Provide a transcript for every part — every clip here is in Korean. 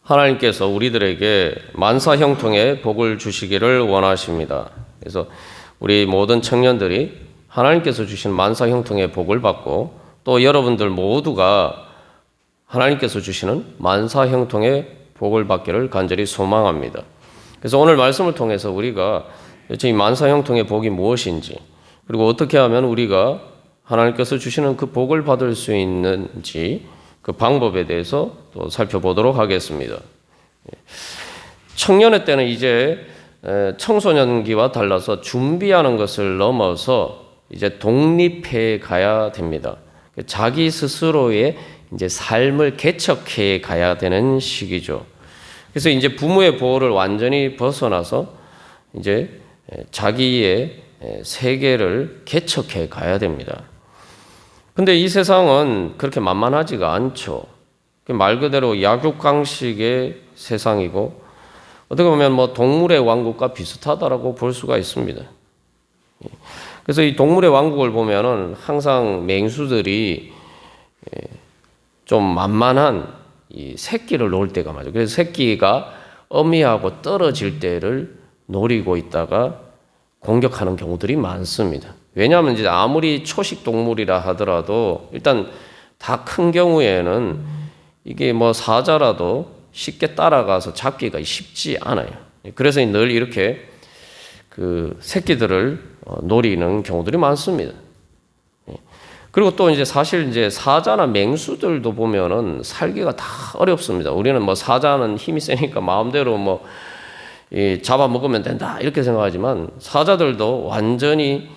하나님께서 우리들에게 만사형통의 복을 주시기를 원하십니다. 그래서 우리 모든 청년들이 하나님께서 주신 만사형통의 복을 받고 또 여러분들 모두가 하나님께서 주시는 만사형통의 복을 받기를 간절히 소망합니다. 그래서 오늘 말씀을 통해서 우리가 이 만사형통의 복이 무엇인지, 그리고 어떻게 하면 우리가 하나님께서 주시는 그 복을 받을 수 있는지 그 방법에 대해서 또 살펴보도록 하겠습니다. 청년의 때는 이제 청소년기와 달라서 준비하는 것을 넘어서 이제 독립해 가야 됩니다. 자기 스스로의 이제 삶을 개척해 가야 되는 시기죠. 그래서 이제 부모의 보호를 완전히 벗어나서 이제 자기의 세계를 개척해 가야 됩니다. 근데 이 세상은 그렇게 만만하지가 않죠. 말 그대로 약육강식의 세상이고 어떻게 보면 뭐 동물의 왕국과 비슷하다라고 볼 수가 있습니다. 그래서 이 동물의 왕국을 보면은 항상 맹수들이 좀 만만한 이 새끼를 놓을 때가 많아요. 그래서 새끼가 어미하고 떨어질 때를 노리고 있다가 공격하는 경우들이 많습니다. 왜냐하면 이제 아무리 초식 동물이라 하더라도 일단 다 큰 경우에는 이게 뭐 사자라도 쉽게 따라가서 잡기가 쉽지 않아요. 그래서 늘 이렇게 그 새끼들을 노리는 경우들이 많습니다. 그리고 또 이제 사실 이제 사자나 맹수들도 보면은 살기가 다 어렵습니다. 우리는 뭐 사자는 힘이 세니까 마음대로 뭐 잡아먹으면 된다 이렇게 생각하지만 사자들도 완전히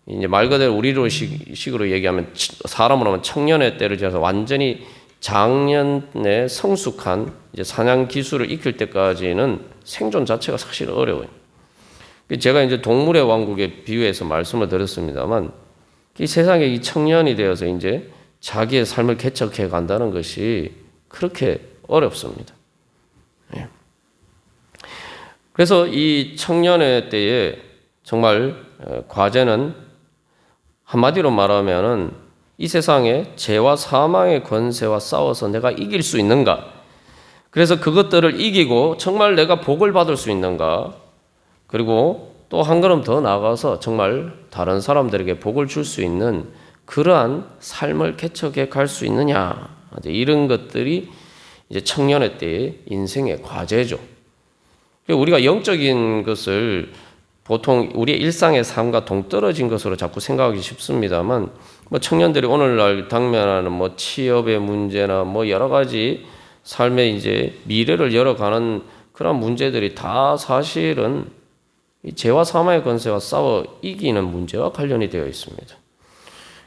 이제 말 그대로 우리로 식으로 얘기하면 사람으로 하면 청년의 때를 지나서 완전히 장년에 성숙한 이제 사냥 기술을 익힐 때까지는 생존 자체가 사실 어려워요. 제가 이제 동물의 왕국에 비유해서 말씀을 드렸습니다만 이 세상에 이 청년이 되어서 이제 자기의 삶을 개척해 간다는 것이 그렇게 어렵습니다. 그래서 이 청년의 때에 정말 과제는 한마디로 말하면은 이 세상에 죄와 사망의 권세와 싸워서 내가 이길 수 있는가? 그래서 그것들을 이기고 정말 내가 복을 받을 수 있는가? 그리고 또 한 걸음 더 나아가서 정말 다른 사람들에게 복을 줄 수 있는 그러한 삶을 개척해 갈 수 있느냐? 이런 것들이 이제 청년의 때의 인생의 과제죠. 우리가 영적인 것을 보통 우리의 일상의 삶과 동떨어진 것으로 자꾸 생각하기 쉽습니다만, 뭐 청년들이 오늘날 당면하는 뭐 취업의 문제나 뭐 여러 가지 삶의 이제 미래를 열어가는 그런 문제들이 다 사실은 이 죄와 사망의 권세와 싸워 이기는 문제와 관련이 되어 있습니다.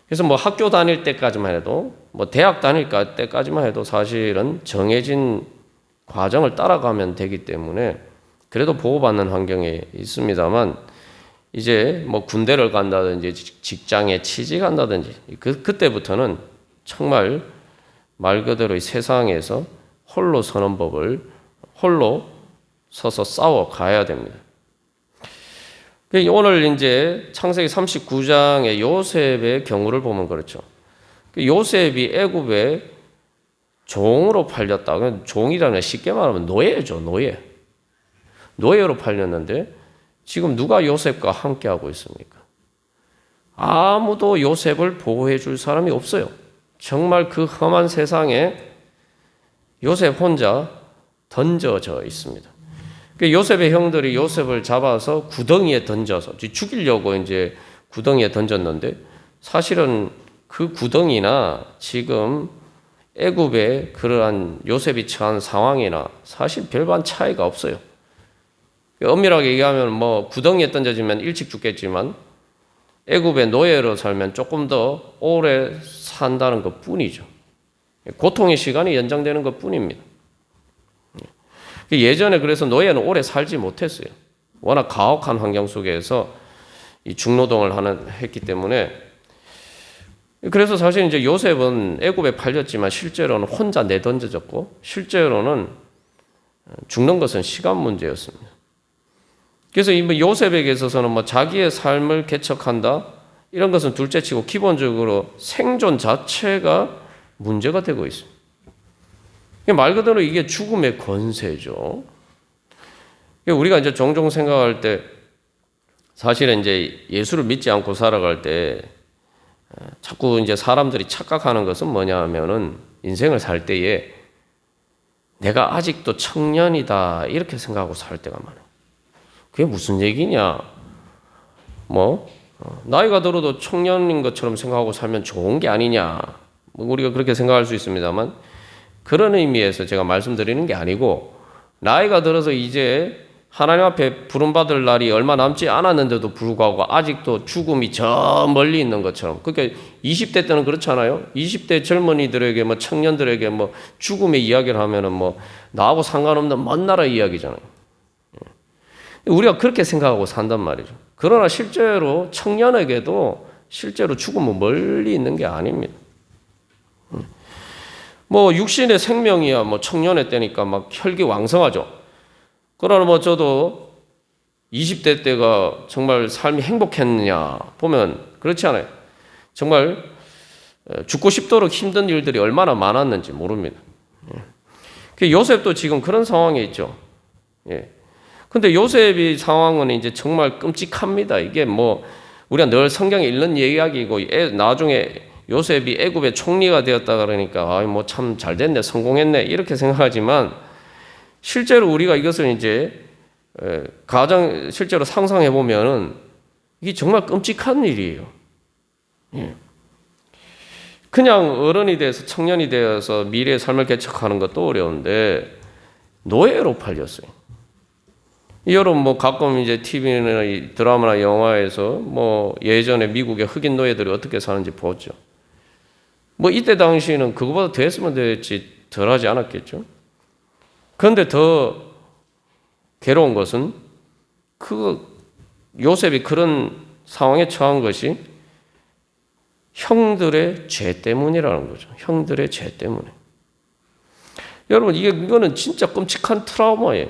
그래서 뭐 학교 다닐 때까지만 해도, 뭐 대학 다닐 때까지만 해도 사실은 정해진 과정을 따라가면 되기 때문에 그래도 보호받는 환경에 있습니다만, 이제 뭐 군대를 간다든지 직장에 취직한다든지 그때부터는 정말 말 그대로 이 세상에서 홀로 서는 법을 홀로 서서 싸워 가야 됩니다. 오늘 이제 창세기 39장의 요셉의 경우를 보면 그렇죠. 요셉이 애굽에 종으로 팔렸다. 종이라는 쉽게 말하면 노예죠, 노예. 노예로 팔렸는데 지금 누가 요셉과 함께하고 있습니까? 아무도 요셉을 보호해 줄 사람이 없어요. 정말 그 험한 세상에 요셉 혼자 던져져 있습니다. 요셉의 형들이 요셉을 잡아서 구덩이에 던져서 죽이려고 이제 구덩이에 던졌는데 사실은 그 구덩이나 지금 애굽의 그러한 요셉이 처한 상황이나 사실 별반 차이가 없어요. 엄밀하게 얘기하면 뭐 구덩이에 던져지면 일찍 죽겠지만 애굽의 노예로 살면 조금 더 오래 산다는 것 뿐이죠. 고통의 시간이 연장되는 것 뿐입니다. 예전에 그래서 노예는 오래 살지 못했어요. 워낙 가혹한 환경 속에서 이 중노동을 했기 때문에. 그래서 사실 이제 요셉은 애굽에 팔렸지만 실제로는 혼자 내던져졌고 실제로는 죽는 것은 시간 문제였습니다. 그래서 이 요셉에게 있어서는 뭐 자기의 삶을 개척한다 이런 것은 둘째치고 기본적으로 생존 자체가 문제가 되고 있습니다. 말 그대로 이게 죽음의 권세죠. 우리가 이제 종종 생각할 때 사실은 이제 예수를 믿지 않고 살아갈 때 자꾸 이제 사람들이 착각하는 것은 뭐냐 하면은 인생을 살 때에 내가 아직도 청년이다 이렇게 생각하고 살 때가 많아요. 그게 무슨 얘기냐? 나이가 들어도 청년인 것처럼 생각하고 살면 좋은 게 아니냐? 우리가 그렇게 생각할 수 있습니다만 그런 의미에서 제가 말씀드리는 게 아니고 나이가 들어서 이제 하나님 앞에 부름받을 날이 얼마 남지 않았는데도 불구하고 아직도 죽음이 저 멀리 있는 것처럼. 그러니까 20대 때는 그렇잖아요. 20대 젊은이들에게 청년들에게 죽음의 이야기를 하면은 나하고 상관없는 먼 나라 이야기잖아요. 우리가 그렇게 생각하고 산단 말이죠. 그러나 실제로 청년에게도 실제로 죽음은 멀리 있는 게 아닙니다. 육신의 생명이야 청년의 때니까 혈기왕성하죠. 그러나 저도 20대 때가 정말 삶이 행복했느냐 보면 그렇지 않아요. 정말 죽고 싶도록 힘든 일들이 얼마나 많았는지 모릅니다. 요셉도 지금 그런 상황에 있죠. 근데 요셉의 상황은 이제 정말 끔찍합니다. 이게 우리가 늘 성경에 읽는 이야기고 나중에 요셉이 애굽의 총리가 되었다 그러니까 참 잘 됐네, 성공했네 이렇게 생각하지만 실제로 우리가 이것을 이제 가장 실제로 상상해 보면은 이게 정말 끔찍한 일이에요. 그냥 어른이 돼서 청년이 되어서 미래의 삶을 개척하는 것도 어려운데 노예로 팔렸어요. 여러분 가끔 이제 TV나 드라마나 영화에서 예전에 미국의 흑인 노예들이 어떻게 사는지 보죠. 이때 당시에는 그거보다 더 했으면 됐지 덜 하지 않았겠죠. 그런데 더 괴로운 것은 요셉이 그런 상황에 처한 것이 형들의 죄 때문이라는 거죠. 형들의 죄 때문에. 여러분 이거는 진짜 끔찍한 트라우마예요.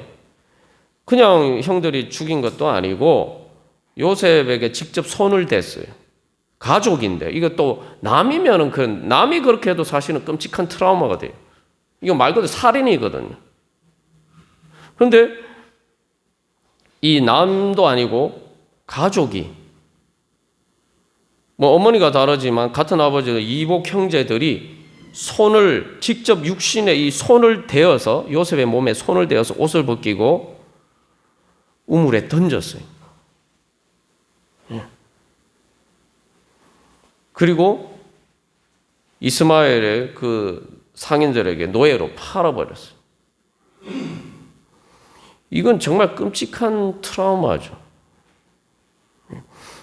그냥 형들이 죽인 것도 아니고 요셉에게 직접 손을 댔어요. 가족인데 이것도 남이면은 남이 그렇게 해도 사실은 끔찍한 트라우마가 돼요. 이거 말 그대로 살인이거든요. 그런데 이 남도 아니고 가족이 어머니가 다르지만 같은 아버지도 이복 형제들이 손을 직접 육신에 이 손을 대어서 요셉의 몸에 손을 대어서 옷을 벗기고 우물에 던졌어요. 그리고 이스마엘의 그 상인들에게 노예로 팔아버렸어요. 이건 정말 끔찍한 트라우마죠.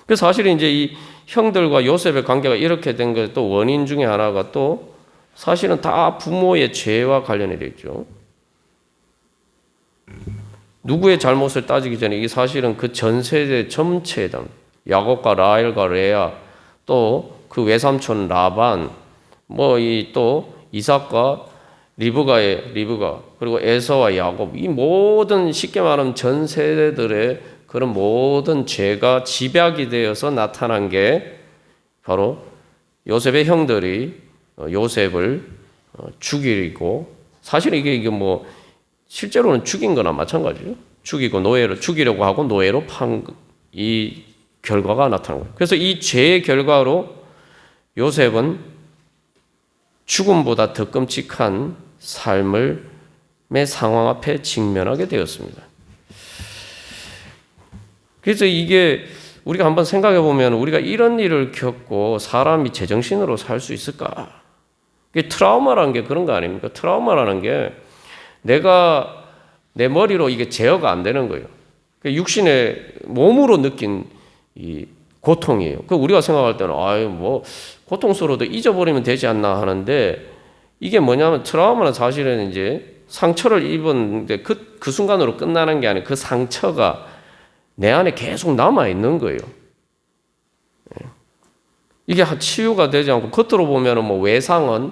그래서 사실 이제 이 형들과 요셉의 관계가 이렇게 된 것도 원인 중에 하나가 또 사실은 다 부모의 죄와 관련이 되어 있죠. 누구의 잘못을 따지기 전에 이게 사실은 그 전 세대 전체에 대한 야곱과 라헬과 레아 또 그 외삼촌 라반 또 이삭과 리브가 그리고 에서와 야곱 이 모든 쉽게 말하면 전 세대들의 그런 모든 죄가 집약이 되어서 나타난 게 바로 요셉의 형들이 요셉을 죽이고 사실 이게 실제로는 죽인 거나 마찬가지죠. 죽이려고 하고 노예로 판 이 결과가 나타난 거예요. 그래서 이 죄의 결과로 요셉은 죽음보다 더 끔찍한 삶의 상황 앞에 직면하게 되었습니다. 그래서 이게 우리가 한번 생각해 보면 우리가 이런 일을 겪고 사람이 제정신으로 살 수 있을까? 이게 트라우마라는 게 그런 거 아닙니까? 트라우마라는 게 내가 내 머리로 이게 제어가 안 되는 거예요. 육신의 몸으로 느낀 이 고통이에요. 그 우리가 생각할 때는 고통스러워도 잊어버리면 되지 않나 하는데 이게 뭐냐면 트라우마는 사실은 이제 상처를 입은 그 순간으로 끝나는 게 아니고 그 상처가 내 안에 계속 남아 있는 거예요. 이게 치유가 되지 않고 겉으로 보면은 외상은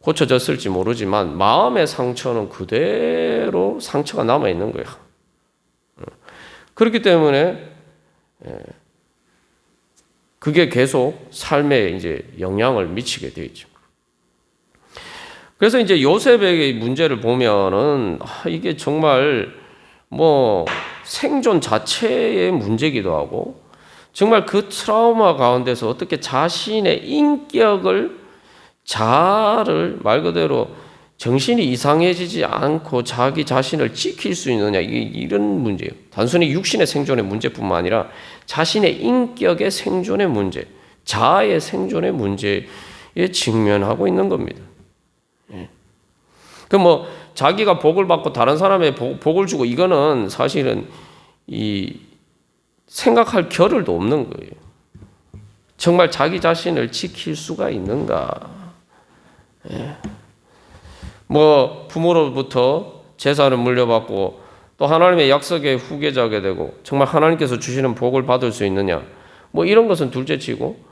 고쳐졌을지 모르지만 마음의 상처는 그대로 상처가 남아 있는 거예요. 그렇기 때문에 그게 계속 삶에 이제 영향을 미치게 되어 있죠. 그래서 이제 요셉의 문제를 보면은 이게 정말 뭐 생존 자체의 문제기도 하고 정말 그 트라우마 가운데서 어떻게 자신의 인격을 자아를 말 그대로 정신이 이상해지지 않고 자기 자신을 지킬 수 있느냐 이런 문제예요. 단순히 육신의 생존의 문제뿐만 아니라 자신의 인격의 생존의 문제, 자아의 생존의 문제에 직면하고 있는 겁니다. 그 뭐 자기가 복을 받고 다른 사람의 복을 주고 이거는 사실은 이 생각할 겨를도 없는 거예요. 정말 자기 자신을 지킬 수가 있는가? 뭐 부모로부터 재산을 물려받고 또 하나님의 약속의 후계자게 되고 정말 하나님께서 주시는 복을 받을 수 있느냐? 뭐 이런 것은 둘째치고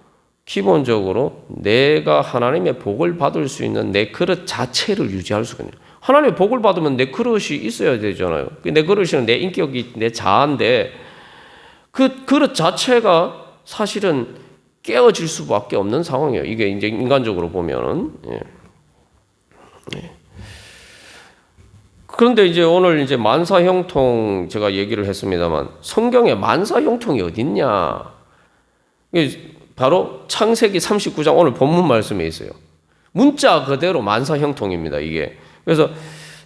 기본적으로 내가 하나님의 복을 받을 수 있는 내 그릇 자체를 유지할 수가 있는. 하나님의 복을 받으면 내 그릇이 있어야 되잖아요. 내 그릇은 내 인격이 내 자아인데 그 그릇 자체가 사실은 깨어질 수밖에 없는 상황이에요. 이게 이제 인간적으로 보면은. 그런데 이제 오늘 이제 만사형통 제가 얘기를 했습니다만 성경에 만사형통이 어딨냐? 바로 창세기 39장 오늘 본문 말씀에 있어요. 문자 그대로 만사형통입니다. 이게. 그래서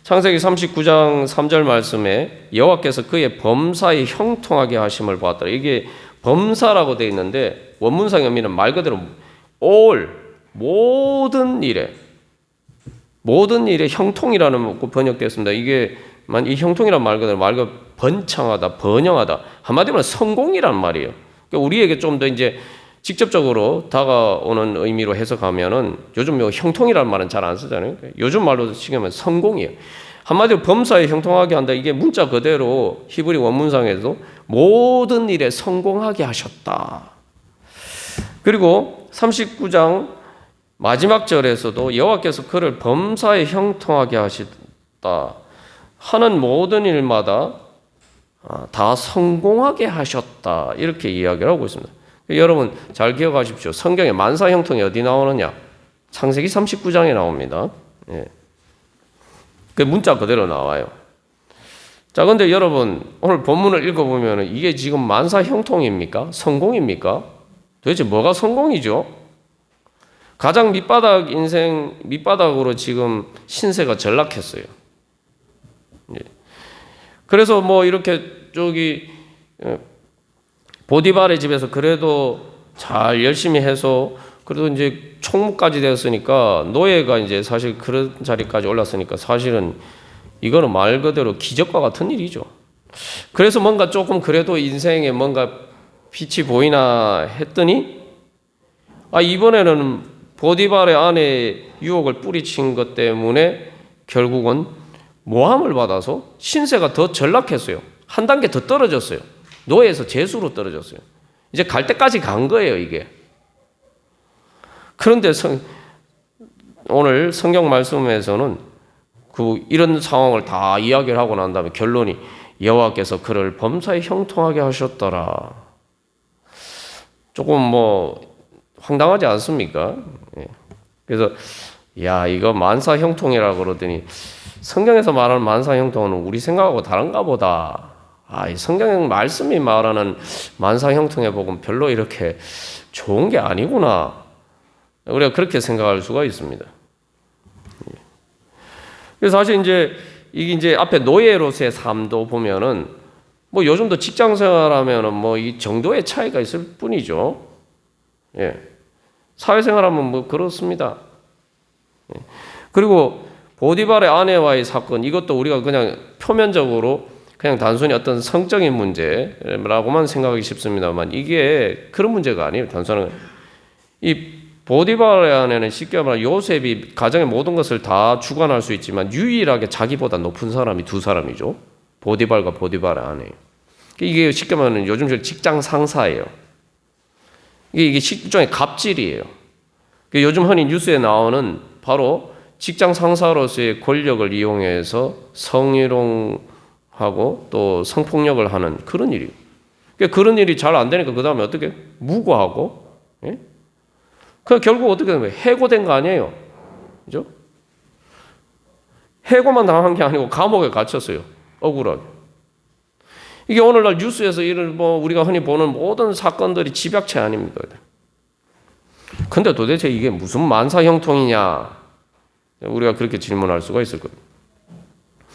창세기 39장 3절 말씀에 여호와께서 그의 범사에 형통하게 하심을 보았더라. 이게 범사라고 되어 있는데 원문상 의미는 말 그대로 all 모든 일에 형통이라는 번역되었습니다. 이게 이 형통이란 말 그대로 말과 번창하다, 번영하다 한마디로 성공이란 말이에요. 그러니까 우리에게 좀 더 이제 직접적으로 다가오는 의미로 해석하면은 요즘 형통이라는 말은 잘 안 쓰잖아요. 요즘 말로 치면 성공이에요. 한마디로 범사에 형통하게 한다. 이게 문자 그대로 히브리 원문상에도 모든 일에 성공하게 하셨다. 그리고 39장 마지막 절에서도 여호와께서 그를 범사에 형통하게 하셨다. 하는 모든 일마다 다 성공하게 하셨다. 이렇게 이야기를 하고 있습니다. 여러분 잘 기억하십시오. 성경에 만사형통이 어디 나오느냐? 창세기 39장에 나옵니다. 그 문자 그대로 나와요. 자, 근데 여러분 오늘 본문을 읽어보면 이게 지금 만사형통입니까? 성공입니까? 도대체 뭐가 성공이죠? 가장 밑바닥으로 지금 신세가 전락했어요. 그래서 뭐 이렇게 보디발의 집에서 그래도 잘 열심히 해서 그래도 이제 총무까지 되었으니까 노예가 이제 사실 그런 자리까지 올랐으니까 사실은 이거는 말 그대로 기적과 같은 일이죠. 그래서 뭔가 조금 그래도 인생에 뭔가 빛이 보이나 했더니 이번에는 보디발의 아내의 유혹을 뿌리친 것 때문에 결국은 모함을 받아서 신세가 더 전락했어요. 한 단계 더 떨어졌어요. 노예에서 제수로 떨어졌어요. 이제 갈 때까지 간 거예요, 이게. 그런데 오늘 성경 말씀에서는 이런 상황을 다 이야기를 하고 난 다음에 결론이 여호와께서 그를 범사에 형통하게 하셨더라. 조금 황당하지 않습니까? 그래서 이거 만사형통이라고 그러더니 성경에서 말하는 만사형통은 우리 생각하고 다른가 보다. 성경 말씀이 말하는 만사형통의 복은 별로 이렇게 좋은 게 아니구나. 우리가 그렇게 생각할 수가 있습니다. 그래서 사실 이게 앞에 노예로서의 삶도 보면은 요즘도 직장 생활하면은 이 정도의 차이가 있을 뿐이죠. 사회생활하면 그렇습니다. 그리고 보디발의 아내와의 사건 이것도 우리가 그냥 표면적으로 그냥 단순히 어떤 성적인 문제라고만 생각하기 쉽습니다만 이게 그런 문제가 아니에요. 단순한 이 보디발의 아내는 쉽게 말하면 요셉이 가정의 모든 것을 다 주관할 수 있지만 유일하게 자기보다 높은 사람이 두 사람이죠. 보디발과 보디발의 아내예요. 이게 쉽게 말하면 요즘 직장 상사예요. 이게 일종의 갑질이에요. 요즘 흔히 뉴스에 나오는 바로 직장 상사로서의 권력을 이용해서 성희롱하고 또 성폭력을 하는 그런 일이에요. 그런 일이 잘 안 되니까 그 다음에 어떻게 무고하고, 그 결국 어떻게 되면 해고된 거 아니에요, 그죠? 해고만 당한 게 아니고 감옥에 갇혔어요. 억울하게. 이게 오늘날 뉴스에서 이런 우리가 흔히 보는 모든 사건들이 집약체 아닙니까? 근데 도대체 이게 무슨 만사 형통이냐? 우리가 그렇게 질문할 수가 있을 거예요.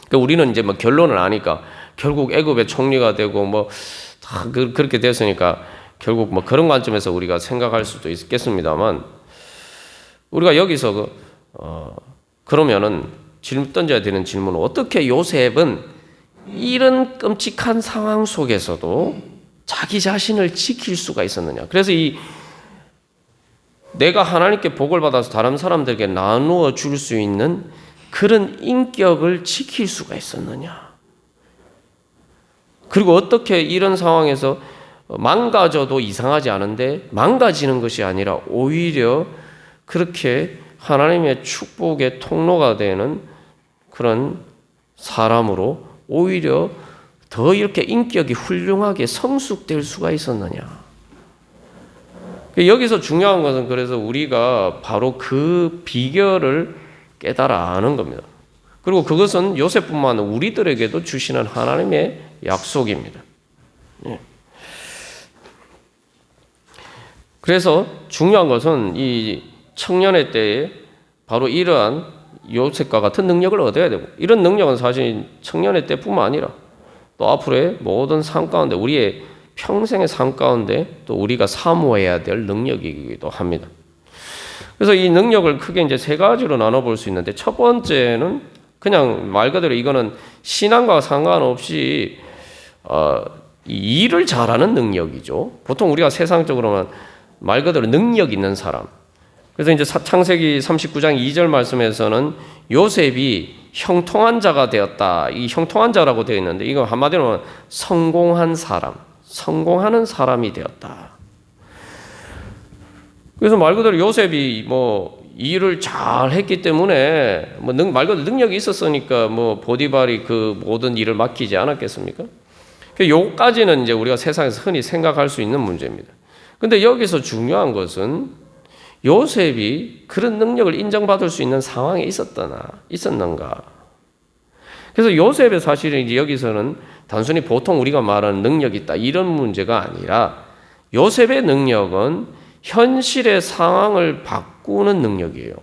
그러니까 우리는 이제 결론을 아니까 결국 애굽의 총리가 되고 다 그렇게 됐으니까 결국 그런 관점에서 우리가 생각할 수도 있겠습니다만, 우리가 여기서 그러면은 던져야 되는 질문은, 어떻게 요셉은 이런 끔찍한 상황 속에서도 자기 자신을 지킬 수가 있었느냐? 그래서 내가 하나님께 복을 받아서 다른 사람들에게 나누어 줄 수 있는 그런 인격을 지킬 수가 있었느냐? 그리고 어떻게 이런 상황에서 망가져도 이상하지 않은데 망가지는 것이 아니라 오히려 그렇게 하나님의 축복의 통로가 되는 그런 사람으로 오히려 더 이렇게 인격이 훌륭하게 성숙될 수가 있었느냐? 여기서 중요한 것은, 그래서 우리가 바로 그 비결을 깨달아 아는 겁니다. 그리고 그것은 요셉뿐만 아니라 우리들에게도 주시는 하나님의 약속입니다. 그래서 중요한 것은 이 청년의 때에 바로 이러한 요셉과 같은 능력을 얻어야 되고, 이런 능력은 사실 청년의 때뿐만 아니라 또 앞으로의 모든 삶 가운데, 우리의 평생의 삶 가운데 또 우리가 사모해야 될 능력이기도 합니다. 그래서 이 능력을 크게 이제 세 가지로 나눠볼 수 있는데, 첫 번째는 그냥 말 그대로 이거는 신앙과 상관없이 이 일을 잘하는 능력이죠. 보통 우리가 세상적으로는 말 그대로 능력 있는 사람. 그래서 이제 창세기 39장 2절 말씀에서는 요셉이 형통한 자가 되었다. 이 형통한 자라고 되어 있는데, 이거 한마디로 성공한 사람, 성공하는 사람이 되었다. 그래서 말 그대로 요셉이 일을 잘 했기 때문에 말 그대로 능력이 있었으니까 보디발이 그 모든 일을 맡기지 않았겠습니까? 요까지는 이제 우리가 세상에서 흔히 생각할 수 있는 문제입니다. 근데 여기서 중요한 것은 요셉이 그런 능력을 인정받을 수 있는 상황에 있었는가? 그래서 요셉의 사실은 이제 여기서는 단순히 보통 우리가 말하는 능력이 있다 이런 문제가 아니라, 요셉의 능력은 현실의 상황을 바꾸는 능력이에요.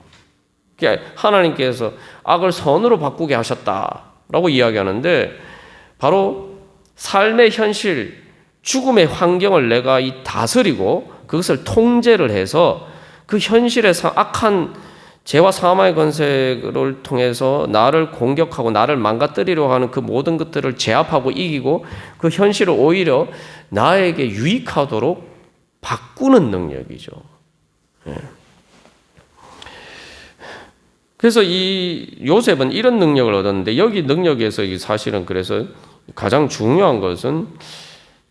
그러니까 하나님께서 악을 선으로 바꾸게 하셨다라고 이야기하는데, 바로 삶의 현실, 죽음의 환경을 내가 다스리고 그것을 통제를 해서 그 현실의 악한 죄와 사망의 권세를 통해서 나를 공격하고 나를 망가뜨리려 하는 그 모든 것들을 제압하고 이기고 그 현실을 오히려 나에게 유익하도록 바꾸는 능력이죠. 그래서 이 요셉은 이런 능력을 얻었는데, 여기 능력에서 사실은 그래서 가장 중요한 것은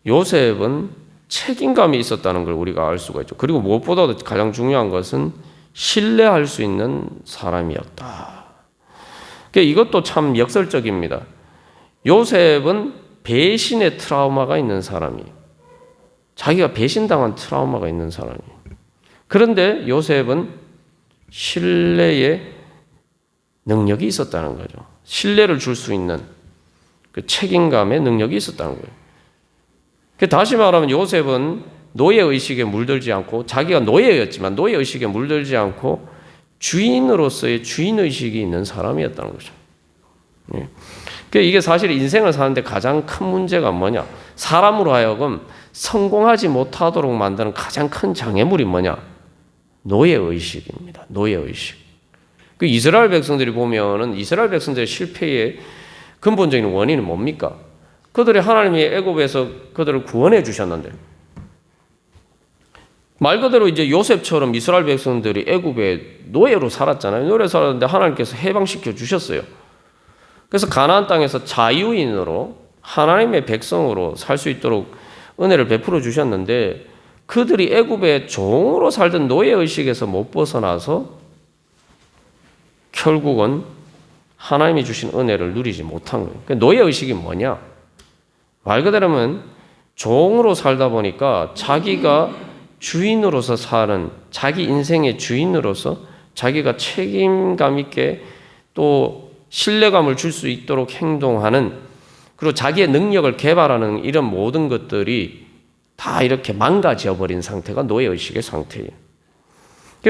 요셉은 책임감이 있었다는 걸 우리가 알 수가 있죠. 그리고 무엇보다도 가장 중요한 것은 신뢰할 수 있는 사람이었다. 이것도 참 역설적입니다. 요셉은 배신의 트라우마가 있는 사람이에요. 자기가 배신당한 트라우마가 있는 사람이에요. 그런데 요셉은 신뢰의 능력이 있었다는 거죠. 신뢰를 줄 수 있는 그 책임감의 능력이 있었다는 거예요. 다시 말하면 요셉은 노예의식에 물들지 않고, 자기가 노예였지만 노예의식에 물들지 않고 주인으로서의 주인의식이 있는 사람이었다는 거죠. 이게 사실 인생을 사는데 가장 큰 문제가 뭐냐? 사람으로 하여금 성공하지 못하도록 만드는 가장 큰 장애물이 뭐냐? 노예의식입니다. 노예의식. 이스라엘 백성들이 보면은 이스라엘 백성들의 실패의 근본적인 원인은 뭡니까? 그들이 하나님이 애굽에서 그들을 구원해 주셨는데, 말 그대로 이제 요셉처럼 이스라엘 백성들이 애굽에 노예로 살았잖아요. 노예로 살았는데 하나님께서 해방시켜 주셨어요. 그래서 가나안 땅에서 자유인으로 하나님의 백성으로 살 수 있도록 은혜를 베풀어 주셨는데, 그들이 애굽의 종으로 살던 노예의식에서 못 벗어나서 결국은 하나님이 주신 은혜를 누리지 못한 거예요. 노예의식이 뭐냐? 말 그대로면 종으로 살다 보니까 자기가 주인으로서 사는, 자기 인생의 주인으로서 자기가 책임감 있게 또 신뢰감을 줄 수 있도록 행동하는, 그리고 자기의 능력을 개발하는 이런 모든 것들이 다 이렇게 망가져 버린 상태가 노예의식의 상태예요.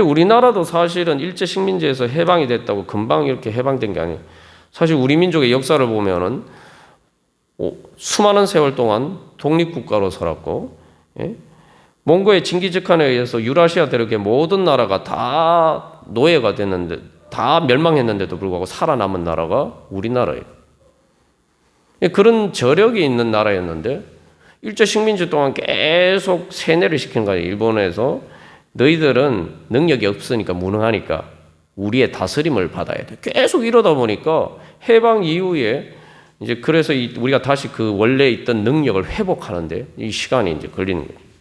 우리나라도 사실은 일제 식민지에서 해방이 됐다고 금방 이렇게 해방된 게 아니에요. 사실 우리 민족의 역사를 보면은 수많은 세월 동안 독립국가로 살았고, 몽고의 징기즈칸에 의해서 유라시아 대륙의 모든 나라가 다 노예가 됐는데, 다 멸망했는데도 불구하고 살아남은 나라가 우리나라예요. 그런 저력이 있는 나라였는데 일제 식민지 동안 계속 세뇌를 시킨 거예요. 일본에서 너희들은 능력이 없으니까 무능하니까 우리의 다스림을 받아야 돼. 계속 이러다 보니까 해방 이후에 이제 그래서 우리가 다시 그 원래 있던 능력을 회복하는데 이 시간이 이제 걸리는 거예요.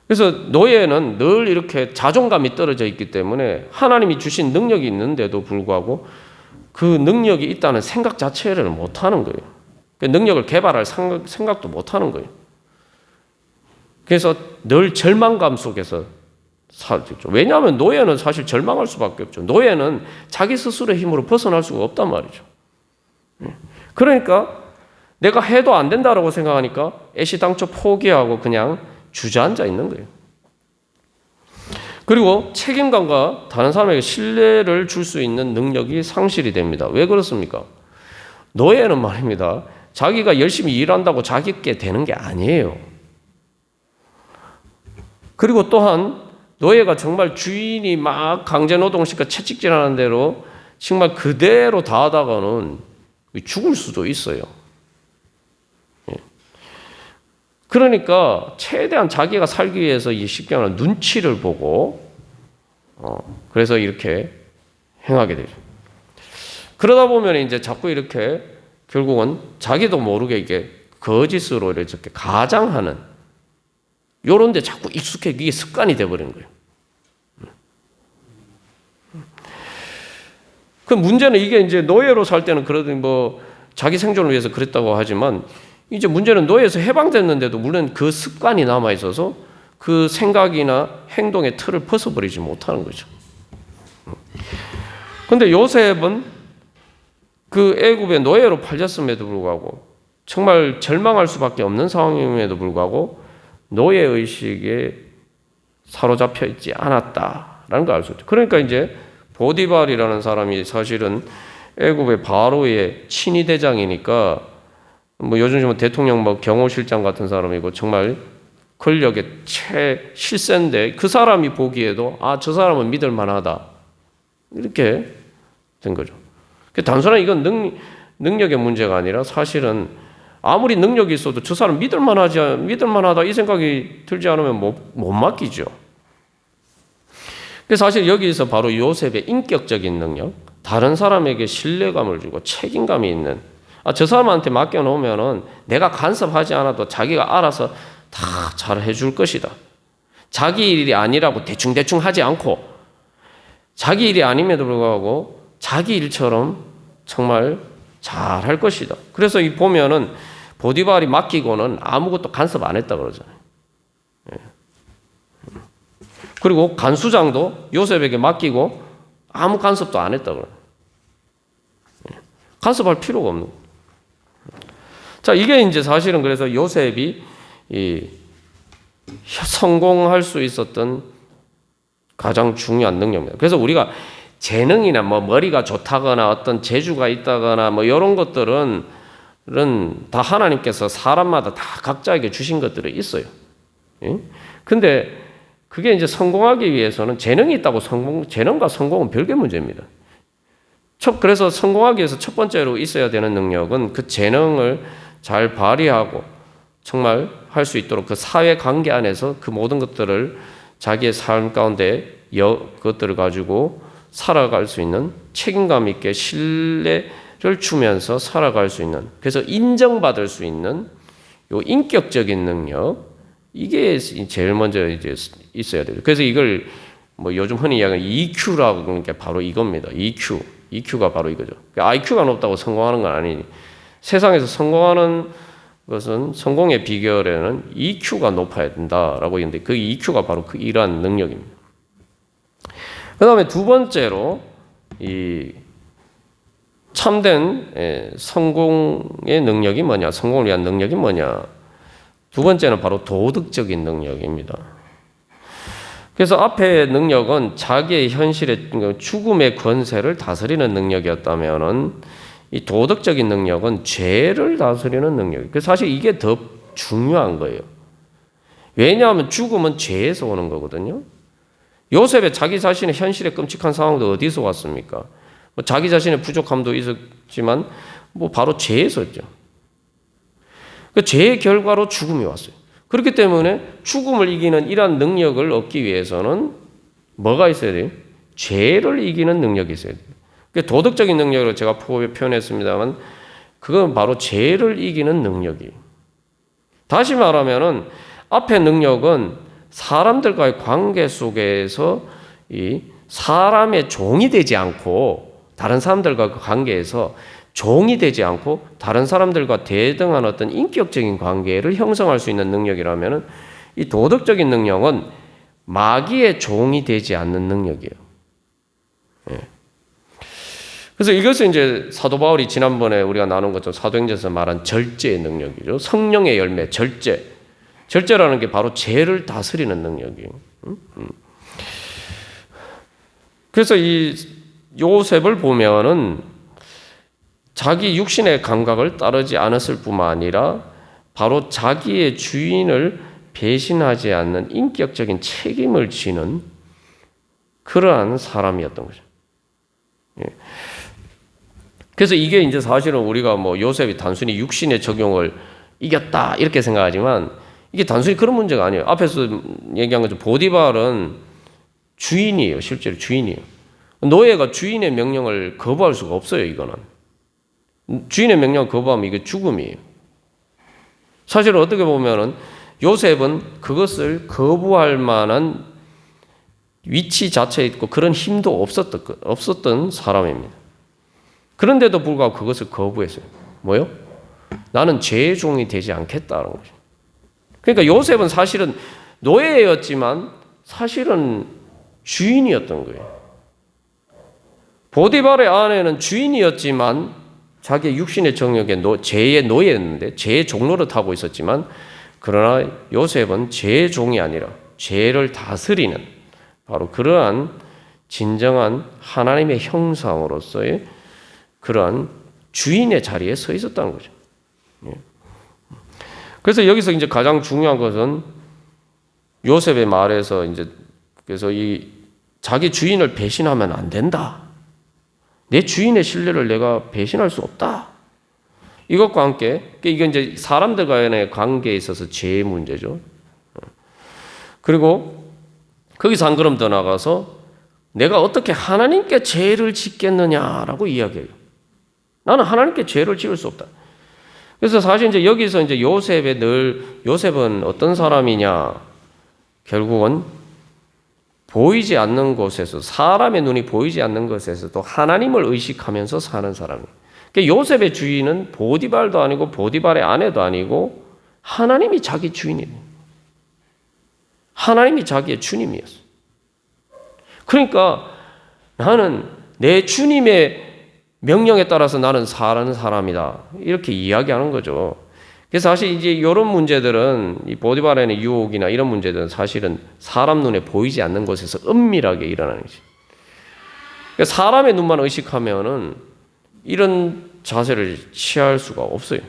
그래서 노예는 늘 이렇게 자존감이 떨어져 있기 때문에 하나님이 주신 능력이 있는데도 불구하고 그 능력이 있다는 생각 자체를 못 하는 거예요. 그 능력을 개발할 생각도 못 하는 거예요. 그래서 늘 절망감 속에서 살죠. 왜냐하면 노예는 사실 절망할 수밖에 없죠. 노예는 자기 스스로의 힘으로 벗어날 수가 없단 말이죠. 그러니까 내가 해도 안 된다라고 생각하니까 애시당초 포기하고 그냥 주저앉아 있는 거예요. 그리고 책임감과 다른 사람에게 신뢰를 줄 수 있는 능력이 상실이 됩니다. 왜 그렇습니까? 노예는 말입니다. 자기가 열심히 일한다고 자기께 되는 게 아니에요. 그리고 또한 노예가 정말 주인이 막 강제노동시켜 채찍질하는 대로 정말 그대로 다 하다가는 죽을 수도 있어요. 그러니까 최대한 자기가 살기 위해서 이 쉽게 말하면 눈치를 보고 그래서 이렇게 행하게 되죠. 그러다 보면 이제 자꾸 이렇게 결국은 자기도 모르게 이게 거짓으로 이렇게 가장하는 요런 데 자꾸 익숙해 이게 습관이 돼버리는 거예요. 그 문제는 이게 이제 노예로 살 때는 그러더니 뭐 자기 생존을 위해서 그랬다고 하지만 이제 문제는 노예에서 해방됐는데도 물론 그 습관이 남아 있어서 그 생각이나 행동의 틀을 벗어버리지 못하는 거죠. 그런데 요셉은 그 애굽의 노예로 팔렸음에도 불구하고 정말 절망할 수밖에 없는 상황임에도 불구하고 노예의식에 사로잡혀 있지 않았다라는 걸 알 수 있죠. 그러니까 이제 보디발이라는 사람이 사실은 애굽의 바로의 친위 대장이니까 뭐 요즘 대통령 뭐 경호실장 같은 사람이고 정말 권력의 최실세인데 그 사람이 보기에도 저 사람은 믿을 만하다 이렇게 된 거죠. 단순한 이건 능력의 문제가 아니라 사실은 아무리 능력이 있어도 저 사람 믿을 만하다 이 생각이 들지 않으면 못 맡기죠. 그래서 사실 여기서 바로 요셉의 인격적인 능력, 다른 사람에게 신뢰감을 주고 책임감이 있는 저 사람한테 맡겨놓으면은 내가 간섭하지 않아도 자기가 알아서 다 잘 해줄 것이다. 자기 일이 아니라고 대충 하지 않고 자기 일이 아님에도 불구하고 자기 일처럼 정말 잘 할 것이다. 그래서 이 보면은 보디발이 맡기고는 아무것도 간섭 안 했다 그러잖아요. 그리고 간수장도 요셉에게 맡기고 아무 간섭도 안 했다 그래요. 간섭할 필요가 없는 거예요. 자, 이게 이제 사실은 그래서 요셉이 성공할 수 있었던 가장 중요한 능력입니다. 그래서 우리가 재능이나 뭐 머리가 좋다거나 어떤 재주가 있다거나 뭐 이런 것들은 다 하나님께서 사람마다 다 각자에게 주신 것들이 있어요. 근데 그게 이제 성공하기 위해서는 재능이 있다고 재능과 성공은 별개 문제입니다. 그래서 성공하기 위해서 첫 번째로 있어야 되는 능력은 그 재능을 잘 발휘하고 정말 할 수 있도록 그 사회 관계 안에서 그 모든 것들을 자기의 삶 가운데 그것들을 가지고 살아갈 수 있는 책임감 있게 신뢰를 주면서 살아갈 수 있는 그래서 인정받을 수 있는 요 인격적인 능력 이게 제일 먼저 이제 있어야 돼요. 그래서 이걸 뭐 요즘 흔히 이야기하는 EQ라고 하는 게 바로 이겁니다. EQ가 바로 이거죠. IQ가 높다고 성공하는 건 아니니 세상에서 성공하는 것은 성공의 비결에는 EQ가 높아야 된다라고 했는데 그 EQ가 바로 이러한 능력입니다. 그 다음에 두 번째로 참된 성공의 능력이 뭐냐? 성공을 위한 능력이 뭐냐? 두 번째는 바로 도덕적인 능력입니다. 그래서 앞의 능력은 자기의 현실의 죽음의 권세를 다스리는 능력이었다면은 이 도덕적인 능력은 죄를 다스리는 능력이에요. 그래서 사실 이게 더 중요한 거예요. 왜냐하면 죽음은 죄에서 오는 거거든요. 요셉의 자기 자신의 현실의 끔찍한 상황도 어디서 왔습니까? 뭐 자기 자신의 부족함도 있었지만 뭐 바로 죄에서죠. 그 죄의 결과로 죽음이 왔어요. 그렇기 때문에 죽음을 이기는 이러한 능력을 얻기 위해서는 뭐가 있어야 돼요? 죄를 이기는 능력이 있어야 돼요. 도덕적인 능력으로 제가 표현했습니다만 그건 바로 죄를 이기는 능력이에요. 다시 말하면은 앞의 능력은 사람들과의 관계 속에서 이 사람의 종이 되지 않고 다른 사람들과 그 관계에서 종이 되지 않고 다른 사람들과 대등한 어떤 인격적인 관계를 형성할 수 있는 능력이라면은 이 도덕적인 능력은 마귀의 종이 되지 않는 능력이에요. 예. 그래서 이것은 이제 사도 바울이 지난번에 우리가 나눈 것처럼 사도행전에서 말한 절제의 능력이죠. 성령의 열매, 절제. 절제라는 게 바로 죄를 다스리는 능력이에요. 그래서 이 요셉을 보면은 자기 육신의 감각을 따르지 않았을 뿐만 아니라 바로 자기의 주인을 배신하지 않는 인격적인 책임을 지는 그러한 사람이었던 거죠. 예. 그래서 이게 이제 사실은 우리가 뭐 요셉이 단순히 육신의 적용을 이겼다 이렇게 생각하지만 이게 단순히 그런 문제가 아니에요. 앞에서 얘기한 것처럼 보디발은 주인이에요. 실제로 주인이에요. 노예가 주인의 명령을 거부할 수가 없어요. 이거는. 주인의 명령을 거부하면 이게 죽음이에요. 사실은 어떻게 보면은 요셉은 그것을 거부할 만한 위치 자체에 있고 그런 힘도 없었던 사람입니다. 그런데도 불구하고 그것을 거부했어요. 뭐요? 나는 죄의 종이 되지 않겠다는 거죠. 그러니까 요셉은 사실은 노예였지만 사실은 주인이었던 거예요. 보디발의 아내는 주인이었지만 자기의 육신의 정욕에 죄의 노예였는데 죄의 종로를 하고 있었지만 그러나 요셉은 죄의 종이 아니라 죄를 다스리는 바로 그러한 진정한 하나님의 형상으로서의 그러한 주인의 자리에 서 있었다는 거죠. 그래서 여기서 이제 가장 중요한 것은 요셉의 말에서 이제 그래서 이 자기 주인을 배신하면 안 된다. 내 주인의 신뢰를 내가 배신할 수 없다. 이것과 함께 이건 이제 사람들 간의 관계에 있어서 죄의 문제죠. 그리고 거기서 한 걸음 더 나가서 내가 어떻게 하나님께 죄를 짓겠느냐라고 이야기해요. 나는 하나님께 죄를 지을 수 없다. 그래서 사실 이제 여기서 이제 요셉은 어떤 사람이냐? 결국은 보이지 않는 곳에서 사람의 눈이 보이지 않는 곳에서도 하나님을 의식하면서 사는 사람이에요. 그러니까 요셉의 주인은 보디발도 아니고 보디발의 아내도 아니고 하나님이 자기 주인이에요. 하나님이 자기의 주님이었어요. 그러니까 나는 내 주님의 명령에 따라서 나는 사는 사람이다. 이렇게 이야기하는 거죠. 그래서 사실 이제 이런 문제들은 이 보디발의 유혹이나 이런 문제들은 사실은 사람 눈에 보이지 않는 곳에서 은밀하게 일어나는 거지. 그러니까 사람의 눈만 의식하면은 이런 자세를 취할 수가 없어요.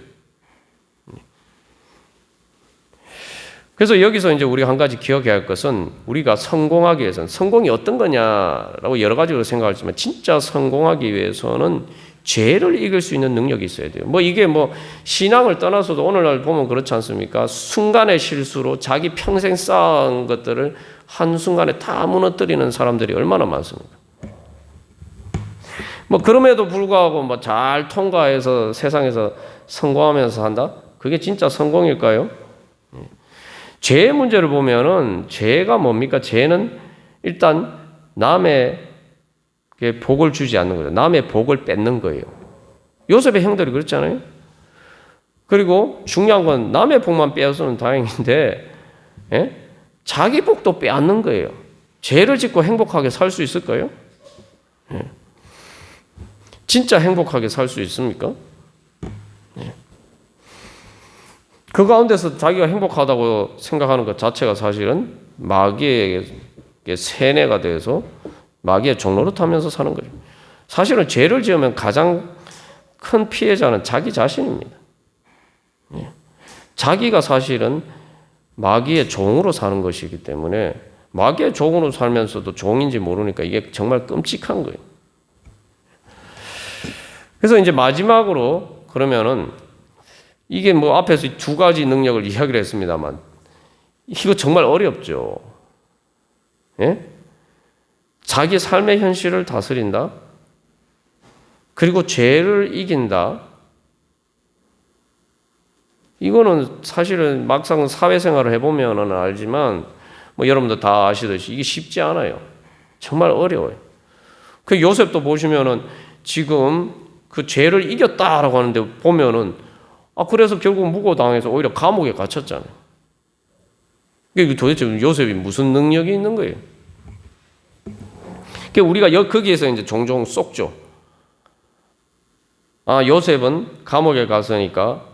그래서 여기서 이제 우리가 한 가지 기억해야 할 것은 우리가 성공하기 위해서는 성공이 어떤 거냐라고 여러 가지로 생각하지만 진짜 성공하기 위해서는 죄를 이길 수 있는 능력이 있어야 돼요. 뭐 이게 뭐 신앙을 떠나서도 오늘날 보면 그렇지 않습니까? 순간의 실수로 자기 평생 쌓은 것들을 한순간에 다 무너뜨리는 사람들이 얼마나 많습니까? 뭐 그럼에도 불구하고 뭐 잘 통과해서 세상에서 성공하면서 산다? 그게 진짜 성공일까요? 죄의 문제를 보면은 죄가 뭡니까? 죄는 일단 남의 복을 주지 않는 거예요. 남의 복을 뺏는 거예요. 요셉의 형들이 그렇잖아요. 그리고 중요한 건 남의 복만 빼앗으면 다행인데 자기 복도 빼앗는 거예요. 죄를 짓고 행복하게 살 수 있을까요? 진짜 행복하게 살 수 있습니까? 그 가운데서 자기가 행복하다고 생각하는 것 자체가 사실은 마귀의 세뇌가 돼서 마귀의 종로로 타면서 사는 거죠. 사실은 죄를 지으면 가장 큰 피해자는 자기 자신입니다. 자기가 사실은 마귀의 종으로 사는 것이기 때문에 마귀의 종으로 살면서도 종인지 모르니까 이게 정말 끔찍한 거예요. 그래서 이제 마지막으로 그러면은 이게 뭐 앞에서 두 가지 능력을 이야기를 했습니다만 이거 정말 어렵죠. 예? 자기 삶의 현실을 다스린다. 그리고 죄를 이긴다. 이거는 사실은 막상 사회생활을 해보면 알지만 뭐 여러분도 다 아시듯이 이게 쉽지 않아요. 정말 어려워요. 그 요셉도 보시면은 지금 그 죄를 이겼다라고 하는데 보면은 그래서 결국 무고당해서 오히려 감옥에 갇혔잖아요. 이게 도대체 요셉이 무슨 능력이 있는 거예요? 우리가 거기에서 이제 종종 쏙죠. 요셉은 감옥에 갔으니까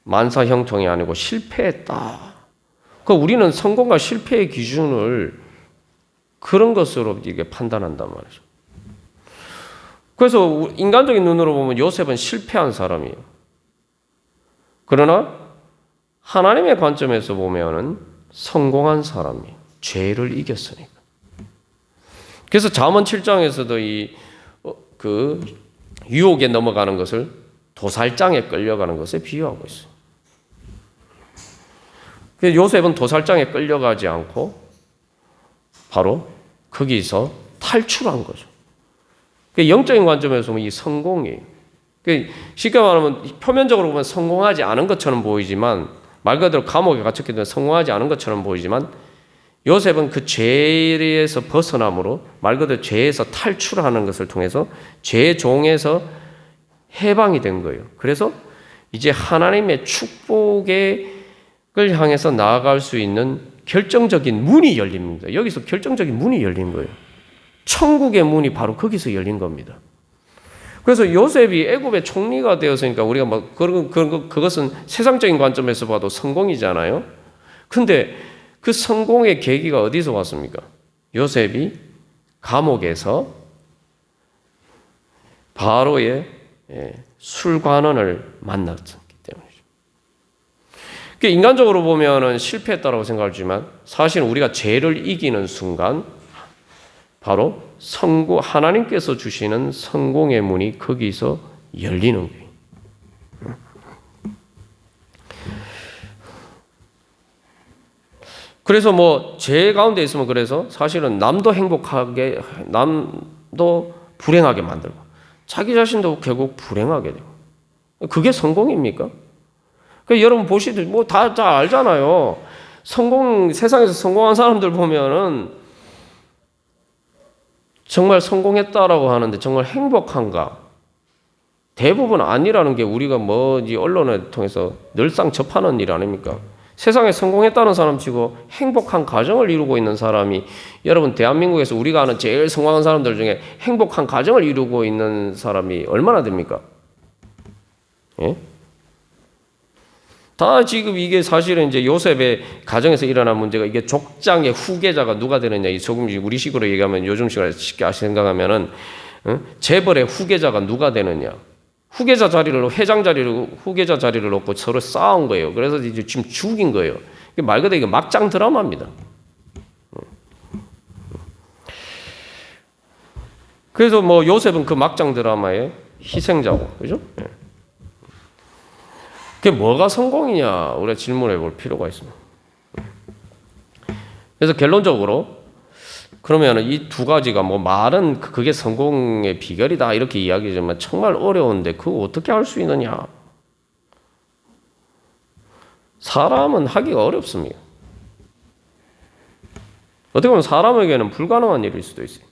만사형통이 아니고 실패했다. 우리는 성공과 실패의 기준을 그런 것으로 이게 판단한단 말이죠. 그래서 인간적인 눈으로 보면 요셉은 실패한 사람이에요. 그러나 하나님의 관점에서 보면은 성공한 사람이에요. 죄를 이겼으니까. 그래서 잠언 7장에서도 그 유혹에 넘어가는 것을 도살장에 끌려가는 것에 비유하고 있어요. 요셉은 도살장에 끌려가지 않고 바로 거기서 탈출한 거죠. 영적인 관점에서 보면 이 성공이에요. 쉽게 말하면 표면적으로 보면 성공하지 않은 것처럼 보이지만 말 그대로 감옥에 갇혔기 때문에 성공하지 않은 것처럼 보이지만 요셉은 그 죄에서 벗어남으로 말 그대로 죄에서 탈출하는 것을 통해서 죄의 종에서 해방이 된 거예요. 그래서 이제 하나님의 축복을 향해서 나아갈 수 있는 결정적인 문이 열립니다. 여기서 결정적인 문이 열린 거예요. 천국의 문이 바로 거기서 열린 겁니다. 그래서 요셉이 애굽의 총리가 되었으니까 우리가 그것은 세상적인 관점에서 봐도 성공이잖아요. 근데 그 성공의 계기가 어디서 왔습니까? 요셉이 감옥에서 바로의 술관원을 만났기 때문이죠. 인간적으로 보면은 실패했다고 생각하지만 사실은 우리가 죄를 이기는 순간 바로 하나님께서 주시는 성공의 문이 거기서 열리는 거예요. 그래서 죄 가운데 있으면 그래서 사실은 남도 불행하게 만들고 자기 자신도 결국 불행하게 되고 그게 성공입니까? 여러분 보시듯이 다 알잖아요. 세상에서 성공한 사람들 보면은 정말 성공했다라고 하는데 정말 행복한가? 대부분 아니라는 게 우리가 언론을 통해서 늘상 접하는 일 아닙니까? 세상에 성공했다는 사람 치고 행복한 가정을 이루고 있는 사람이 여러분 대한민국에서 우리가 아는 제일 성공한 사람들 중에 행복한 가정을 이루고 있는 사람이 얼마나 됩니까? 예? 다 지금 이게 사실은 이제 요셉의 가정에서 일어난 문제가 이게 족장의 후계자가 누가 되느냐. 조금 우리식으로 얘기하면 요즘식으로 쉽게 생각하면은 재벌의 후계자가 누가 되느냐. 회장 자리를 후계자 자리를 놓고 서로 싸운 거예요. 그래서 이제 지금 죽인 거예요. 말 그대로 이게 막장 드라마입니다. 그래서 요셉은 그 막장 드라마의 희생자고, 그죠? 그게 뭐가 성공이냐 우리가 질문해 볼 필요가 있습니다. 그래서 결론적으로 그러면 이 두 가지가 말은 그게 성공의 비결이다 이렇게 이야기하지만 정말 어려운데 그거 어떻게 할 수 있느냐? 사람은 하기가 어렵습니다. 어떻게 보면 사람에게는 불가능한 일일 수도 있어요.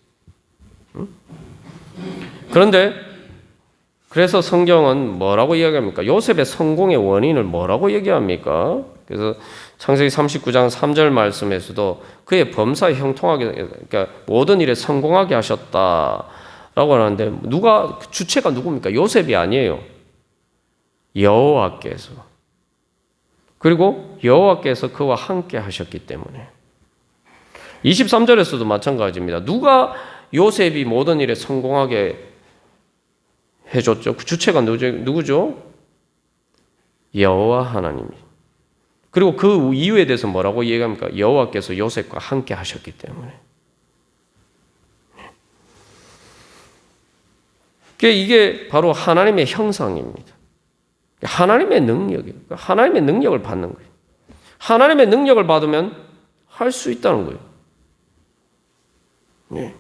그래서 성경은 뭐라고 이야기합니까? 요셉의 성공의 원인을 뭐라고 얘기합니까? 그래서 창세기 39장 3절 말씀에서도 그의 범사에 형통하게, 그러니까 모든 일에 성공하게 하셨다 라고 하는데 누가 주체가 누굽니까? 요셉이 아니에요. 여호와께서. 그리고 여호와께서 그와 함께 하셨기 때문에. 23절에서도 마찬가지입니다. 누가 요셉이 모든 일에 성공하게 해줬죠? 그 주체가 누구죠? 여호와 하나님이. 그리고 그 이유에 대해서 뭐라고 얘기합니까? 여호와께서 요셉과 함께 하셨기 때문에. 이게 바로 하나님의 형상입니다. 하나님의 능력이에요. 하나님의 능력을 받는 거예요. 하나님의 능력을 받으면 할 수 있다는 거예요. 네.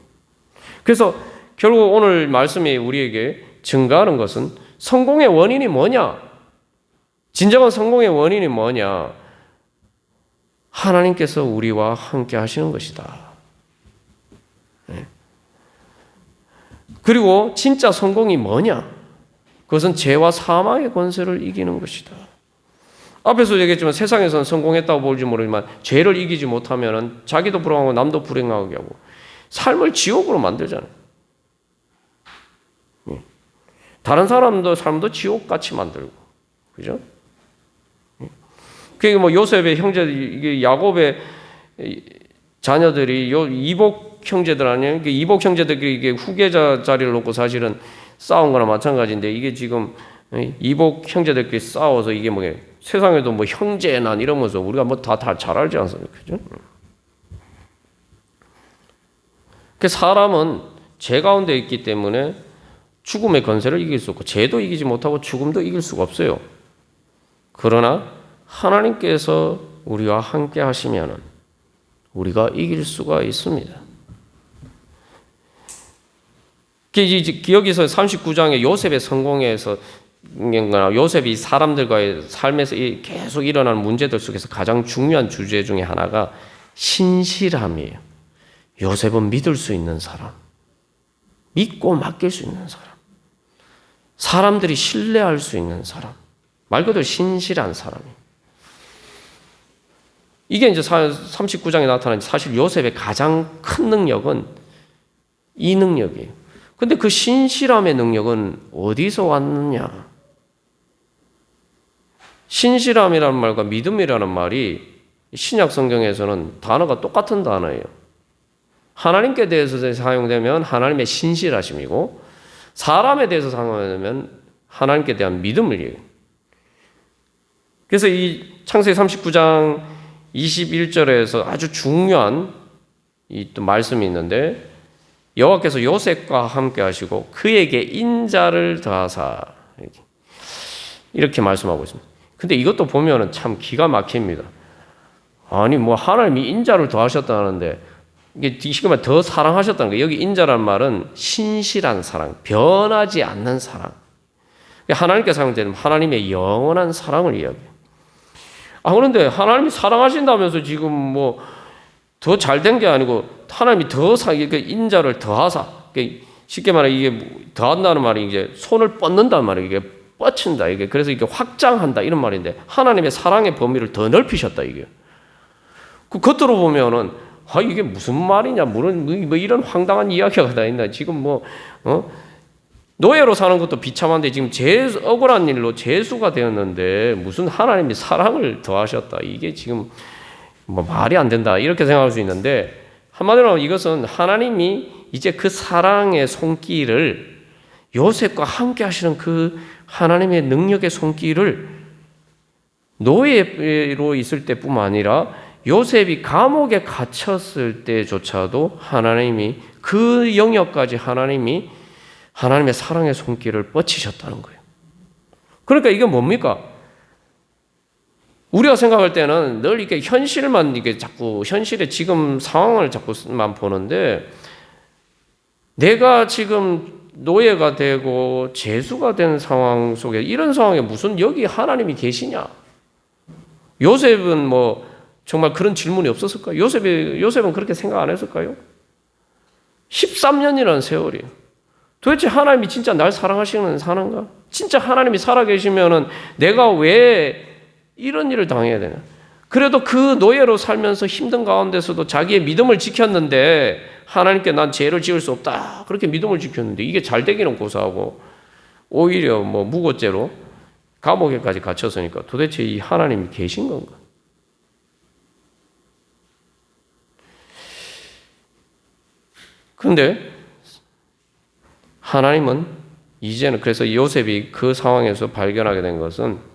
그래서 결국 오늘 말씀이 우리에게 증가하는 것은 성공의 원인이 뭐냐? 진정한 성공의 원인이 뭐냐? 하나님께서 우리와 함께 하시는 것이다. 네. 그리고 진짜 성공이 뭐냐? 그것은 죄와 사망의 권세를 이기는 것이다. 앞에서 얘기했지만 세상에서는 성공했다고 볼지 모르지만 죄를 이기지 못하면 자기도 불행하고 남도 불행하게 하고 삶을 지옥으로 만들잖아요. 다른 사람도 삶도 지옥같이 만들고, 그죠? 그게 뭐 요셉의 형제들, 이게 야곱의 자녀들이 이복 형제들 아니에요? 이복 형제들끼리 이게 후계자 자리를 놓고 사실은 싸운 거나 마찬가지인데 이게 지금 이복 형제들끼리 싸워서 이게 뭐예요? 세상에도 뭐 형제난 이러면서 우리가 뭐 다 잘 알지 않습니까? 그죠? 그 사람은 죄 가운데 있기 때문에 죽음의 권세를 이길 수 없고 죄도 이기지 못하고 죽음도 이길 수가 없어요. 그러나 하나님께서 우리와 함께 하시면은 우리가 이길 수가 있습니다. 여기서 39장의 요셉의 성공에서 요셉이 사람들과의 삶에서 계속 일어나는 문제들 속에서 가장 중요한 주제 중에 하나가 신실함이에요. 요셉은 믿을 수 있는 사람, 믿고 맡길 수 있는 사람, 사람들이 신뢰할 수 있는 사람, 말 그대로 신실한 사람이에요. 이게 이제 39장에 나타나는 사실 요셉의 가장 큰 능력은 이 능력이에요. 근데 그 신실함의 능력은 어디서 왔느냐? 신실함이라는 말과 믿음이라는 말이 신약 성경에서는 단어가 똑같은 단어예요. 하나님께 대해서 사용되면 하나님의 신실하심이고 사람에 대해서 사용하면 하나님께 대한 믿음을 얘기해요. 그래서 이 창세기 39장 21절에서 아주 중요한 이 또 말씀이 있는데 여호와께서 요셉과 함께 하시고 그에게 인자를 더하사 이렇게 말씀하고 있습니다. 근데 이것도 보면은 참 기가 막힙니다. 아니 뭐 하나님이 인자를 더하셨다는데 이게 지금 더 사랑하셨다는 거예요. 여기 인자라는 말은 신실한 사랑, 변하지 않는 사랑. 하나님께 사용되는 하나님의 영원한 사랑을 이야기해요. 그런데 하나님이 사랑하신다면서 지금 뭐 더 잘된 게 아니고 하나님이 더 인자를 더하사, 쉽게 말해 이게 더한다는 말이 이제 손을 뻗는다는 말이에요. 이게 뻗친다. 이게 그래서 이게 확장한다 이런 말인데 하나님의 사랑의 범위를 더 넓히셨다 이게. 그 겉으로 보면은 이게 무슨 말이냐, 뭐 이런 황당한 이야기가 다 있나. 지금 노예로 사는 것도 비참한데 지금 억울한 일로 죄수가 되었는데 무슨 하나님이 사랑을 더하셨다. 이게 지금 뭐 말이 안 된다. 이렇게 생각할 수 있는데 한마디로 이것은 하나님이 이제 그 사랑의 손길을 요셉과 함께 하시는 그 하나님의 능력의 손길을 노예로 있을 때뿐만 아니라 요셉이 감옥에 갇혔을 때조차도 하나님이 그 영역까지 하나님이 하나님의 사랑의 손길을 뻗치셨다는 거예요. 그러니까 이게 뭡니까? 우리가 생각할 때는 늘 이렇게 현실만 이게 자꾸 현실의 지금 상황을 자꾸만 보는데 내가 지금 노예가 되고 죄수가 된 상황 속에 이런 상황에 무슨 여기 하나님이 계시냐? 요셉은 뭐 정말 그런 질문이 없었을까요? 요셉은 그렇게 생각 안 했을까요? 13년이라는 세월이에요. 도대체 하나님이 진짜 날 사랑하시는 사는가? 진짜 하나님이 살아계시면은 내가 왜 이런 일을 당해야 되냐? 그래도 그 노예로 살면서 힘든 가운데서도 자기의 믿음을 지켰는데 하나님께 난 죄를 지을 수 없다. 그렇게 믿음을 지켰는데 이게 잘 되기는 고사하고 오히려 뭐 무고죄로 감옥에까지 갇혔으니까 도대체 이 하나님이 계신 건가? 그런데 하나님은 이제는 그래서 요셉이 그 상황에서 발견하게 된 것은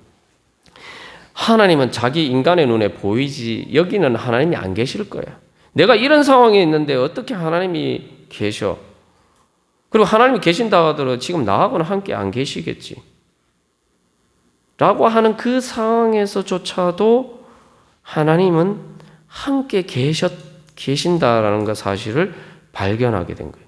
하나님은 자기 인간의 눈에 보이지 여기는 하나님이 안 계실 거야. 내가 이런 상황에 있는데 어떻게 하나님이 계셔? 그리고 하나님이 계신다 하더라도 지금 나하고는 함께 안 계시겠지. 라고 하는 그 상황에서조차도 하나님은 함께 계신다라는 그 사실을 발견하게 된 거예요.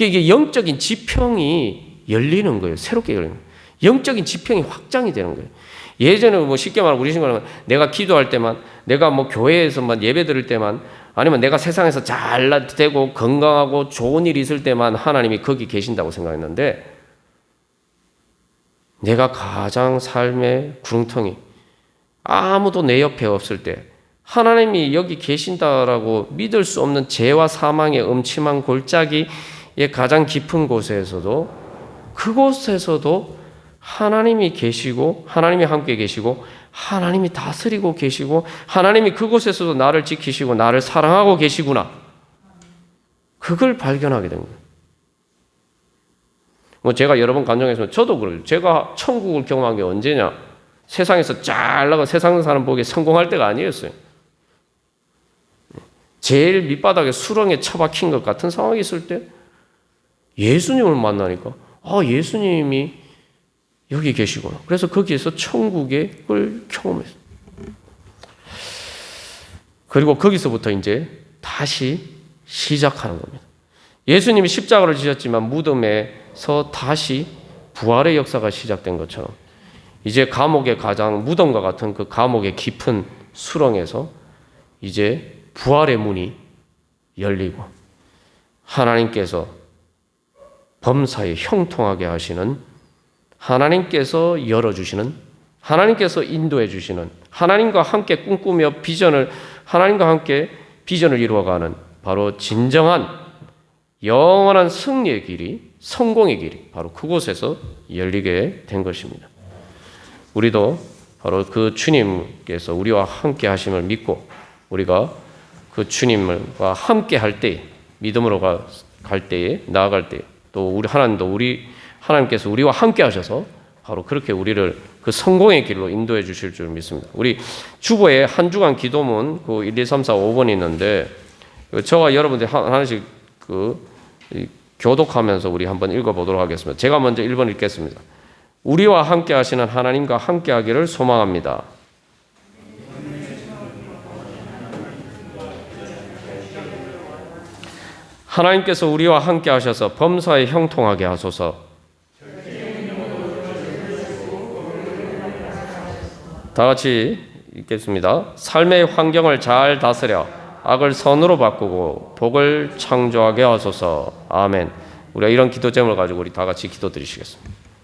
이게 영적인 지평이 열리는 거예요. 새롭게 열리는 거예요. 영적인 지평이 확장이 되는 거예요. 예전에 뭐 쉽게 말하면 우리 신앙은 내가 기도할 때만, 내가 뭐 교회에서만 예배 드릴 때만, 아니면 내가 세상에서 잘 되고 건강하고 좋은 일이 있을 때만 하나님이 거기 계신다고 생각했는데, 내가 가장 삶의 구렁텅이, 아무도 내 옆에 없을 때 하나님이 여기 계신다라고 믿을 수 없는 죄와 사망의 음침한 골짜기의 가장 깊은 곳에서도, 그곳에서도 하나님이 계시고 하나님이 함께 계시고 하나님이 다스리고 계시고 하나님이 그곳에서도 나를 지키시고 나를 사랑하고 계시구나. 그걸 발견하게 된 거예요. 뭐 제가 여러 번 간증했지만 저도 그래요. 제가 천국을 경험한 게 언제냐? 세상에서 잘 나가 세상 사람 보기에 성공할 때가 아니었어요. 제일 밑바닥에 수렁에 처박힌 것 같은 상황이 있을 때 예수님을 만나니까 예수님이 여기 계시구나. 그래서 거기에서 천국의 걸 경험했어요. 그리고 거기서부터 이제 다시 시작하는 겁니다. 예수님이 십자가를 지셨지만 무덤에서 다시 부활의 역사가 시작된 것처럼 이제 감옥의 가장 무덤과 같은 그 감옥의 깊은 수렁에서 이제 부활의 문이 열리고 하나님께서 범사에 형통하게 하시는, 하나님께서 열어주시는, 하나님께서 인도해 주시는, 하나님과 함께 꿈꾸며 하나님과 함께 비전을 이루어가는 바로 진정한 영원한 승리의 길이, 성공의 길이 바로 그곳에서 열리게 된 것입니다. 우리도 바로 그 주님께서 우리와 함께 하심을 믿고 우리가 그 주님과 함께 할 때, 믿음으로 갈 때에, 나아갈 때, 또 우리 하나님께서 우리와 함께 하셔서 바로 그렇게 우리를 그 성공의 길로 인도해 주실 줄 믿습니다. 우리 주보에 한 주간 기도문 1, 2, 3, 4, 5번이 있는데 저와 여러분들이 하나씩 교독하면서 우리 한번 읽어보도록 하겠습니다. 제가 먼저 1번 읽겠습니다. 우리와 함께 하시는 하나님과 함께 하기를 소망합니다. 하나님께서 우리와 함께 하셔서 범사에 형통하게 하소서. 다 같이 읽겠습니다. 삶의 환경을 잘 다스려 악을 선으로 바꾸고 복을 창조하게 하소서. 아멘. 우리가 이런 기도 제목을 가지고 우리 다 같이 기도 드리시겠습니다.